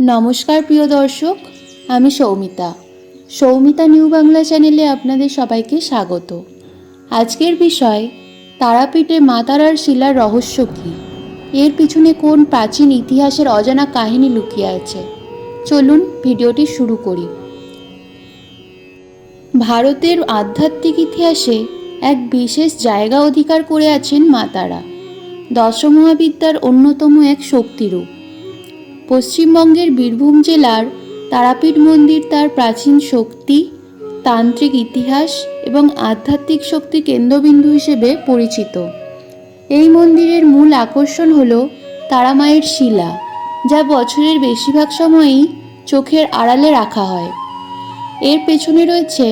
নমস্কার প্রিয় দর্শক, আমি সৌমিতা নিউ বাংলা চ্যানেলে আপনাদের সবাইকে স্বাগত। আজকের বিষয় তারাপীঠে মা তারার শিলার রহস্য কী, এর পিছনে কোন প্রাচীন ইতিহাসের অজানা কাহিনী লুকিয়ে আছে। চলুন ভিডিওটি শুরু করি। ভারতের আধ্যাত্মিক ইতিহাসে এক বিশেষ জায়গা অধিকার করে আছেন মা তারা, দশমহাবিদ্যার অন্যতম এক শক্তিরূপ। পশ্চিমবঙ্গের বীরভূম জেলার তারাপীঠ মন্দির তার প্রাচীন শক্তি, তান্ত্রিক ইতিহাস এবং আধ্যাত্মিক শক্তির কেন্দ্রবিন্দু হিসেবে পরিচিত। এই মন্দিরের মূল আকর্ষণ হল তারামায়ের শিলা, যা বছরের বেশিরভাগ সময়ই চোখের আড়ালে রাখা হয়। এর পেছনে রয়েছে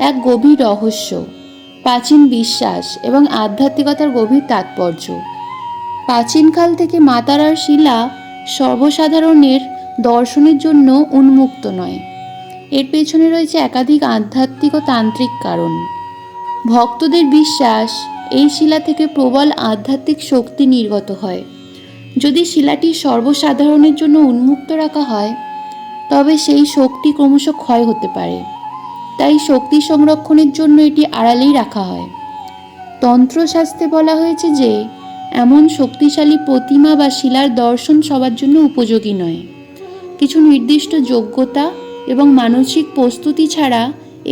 এক গভীর রহস্য, প্রাচীন বিশ্বাস এবং আধ্যাত্মিকতার গভীর তাৎপর্য। প্রাচীনকাল থেকে মা তারার শিলা সর্বসাধারণের দর্শনের জন্য উন্মুক্ত নয়। এর পেছনে রয়েছে একাধিক আধ্যাত্মিক ও তান্ত্রিক কারণ। ভক্তদের বিশ্বাস, এই শিলা থেকে প্রবল আধ্যাত্মিক শক্তি নির্গত হয়। যদি শিলাটি সর্বসাধারণের জন্য উন্মুক্ত রাখা হয়, তবে সেই শক্তি ক্রমশ ক্ষয় হতে পারে। তাই শক্তি সংরক্ষণের জন্য এটি আড়ালেই রাখা হয়। তন্ত্রশাস্ত্রে বলা হয়েছে যে এমন শক্তিশালী প্রতিমা বা শিলার দর্শন সবার জন্য উপযোগী নয়। কিছু নির্দিষ্ট যোগ্যতা এবং মানসিক প্রস্তুতি ছাড়া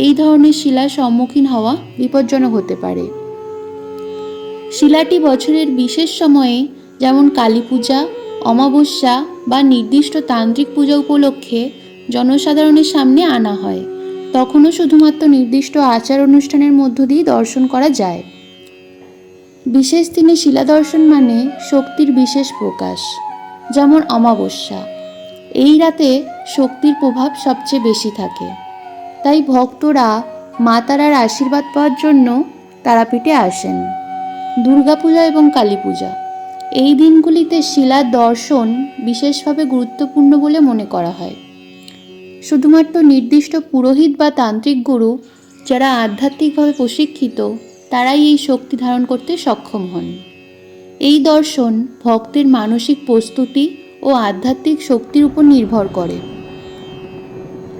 এই ধরনের শিলার সম্মুখীন হওয়া বিপজ্জনক হতে পারে। শিলাটি বছরের বিশেষ সময়ে, যেমন কালী পূজা, অমাবস্যা বা নির্দিষ্ট তান্ত্রিক পূজা উপলক্ষে জনসাধারণের সামনে আনা হয়। তখনও শুধুমাত্র নির্দিষ্ট আচার অনুষ্ঠানের মধ্য দিয়ে দর্শন করা যায়। বিশেষ দিনে শিলা দর্শন মানে শক্তির বিশেষ প্রকাশ, যেমন অমাবস্যা। এই রাতে শক্তির প্রভাব সবচেয়ে বেশি থাকে। তাই ভক্তরা মা তারার আশীর্বাদ পাওয়ার জন্য তারাপীঠে আসেন। দুর্গাপূজা এবং কালী পূজা, এই দিনগুলিতে শিলার দর্শন বিশেষভাবে গুরুত্বপূর্ণ বলে মনে করা হয়। শুধুমাত্র নির্দিষ্ট পুরোহিত বা তান্ত্রিক গুরু, যারা আধ্যাত্মিকভাবে প্রশিক্ষিত, তারাই এই শক্তি ধারণ করতে সক্ষম হন। এই দর্শন ভক্তের মানসিক প্রস্তুতি ও আধ্যাত্মিক শক্তির উপর নির্ভর করে।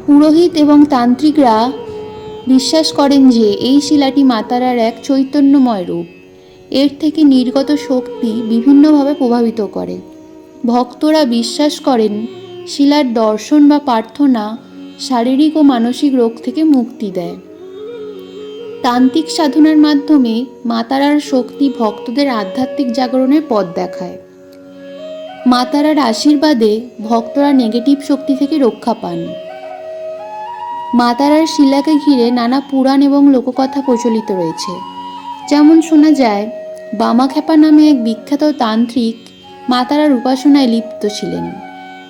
পুরোহিত এবং তান্ত্রিকরা বিশ্বাস করেন যে এই শিলাটি মা তারার এক চৈতন্যময় রূপ। এর থেকে নির্গত শক্তি বিভিন্নভাবে প্রভাবিত করে। ভক্তরা বিশ্বাস করেন শিলার দর্শন বা প্রার্থনা শারীরিক ও মানসিক রোগ থেকে মুক্তি দেয়। তান্ত্রিক সাধনার মাধ্যমে মা তারার শক্তি ভক্তদের আধ্যাত্মিক জাগরণের পথ দেখায়। মা তারার আশীর্বাদে ভক্তরা নেগেটিভ শক্তি থেকে রক্ষা পান। মা তারার শিলাকে ঘিরে নানা পুরাণ এবং লোককথা প্রচলিত রয়েছে। যেমন শোনা যায়, বামাখ্যাপা নামে এক বিখ্যাত তান্ত্রিক মা তারার উপাসনায় লিপ্ত ছিলেন।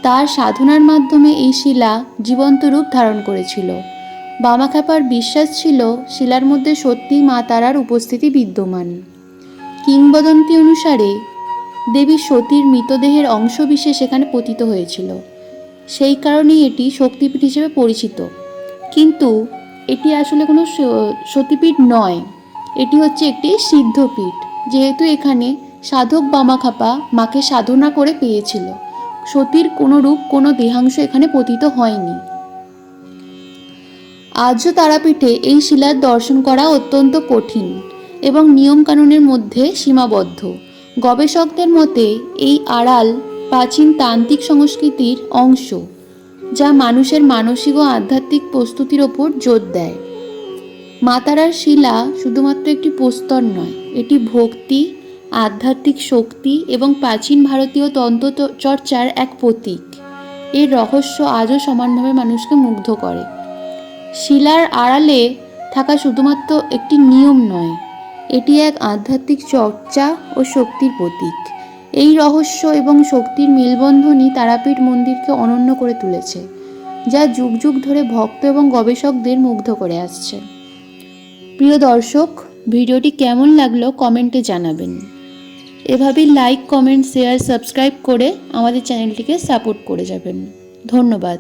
তার সাধনার মাধ্যমে এই শিলা জীবন্ত রূপ ধারণ করেছিল। বামাখ্যাপার বিশ্বাস ছিল শিলার মধ্যে সত্যিই মা তারার উপস্থিতি বিদ্যমান। কিংবদন্তি অনুসারে দেবী সতীর মৃতদেহের অংশবিশেষ এখানে পতিত হয়েছিল। সেই কারণেই এটি শক্তিপীঠ হিসেবে পরিচিত। কিন্তু এটি আসলে কোনো সতীপীঠ নয়, এটি হচ্ছে একটি সিদ্ধপীঠ। যেহেতু এখানে সাধক বামাখ্যাপা মাকে সাধনা করে পেয়েছিল, সতীর কোনো রূপ, কোনো দেহাংশ এখানে পতিত হয়নি। আজও তারাপীঠে এই শিলার দর্শন করা অত্যন্ত কঠিন এবং নিয়মকানুনের মধ্যে সীমাবদ্ধ। গবেষকদের মতে এই আড়াল প্রাচীন তান্ত্রিক সংস্কৃতির অংশ, যা মানুষের মানসিক ও আধ্যাত্মিক প্রস্তুতির ওপর জোর দেয়। মা তারার শিলা শুধুমাত্র একটি প্রস্তর নয়, এটি ভক্তি, আধ্যাত্মিক শক্তি এবং প্রাচীন ভারতীয় তন্ত্র চর্চার এক প্রতীক। এর রহস্য আজও সমানভাবে মানুষকে মুগ্ধ করে। শিলার আড়ালে থাকা শুধুমাত্র একটি নিয়ম নয়, এটি এক আধ্যাত্মিক চর্চা ও শক্তির প্রতীক। এই রহস্য এবং শক্তির মেলবন্ধনই তারাপীঠ মন্দিরকে অনন্য করে তুলেছে, যা যুগ যুগ ধরে ভক্ত এবং গবেষকদের মুগ্ধ করে আসছে। প্রিয় দর্শক, ভিডিওটি কেমন লাগলো কমেন্টে জানাবেন। এভাবেই লাইক, কমেন্ট, শেয়ার, সাবস্ক্রাইব করে আমাদের চ্যানেলটিকে সাপোর্ট করে যাবেন। ধন্যবাদ।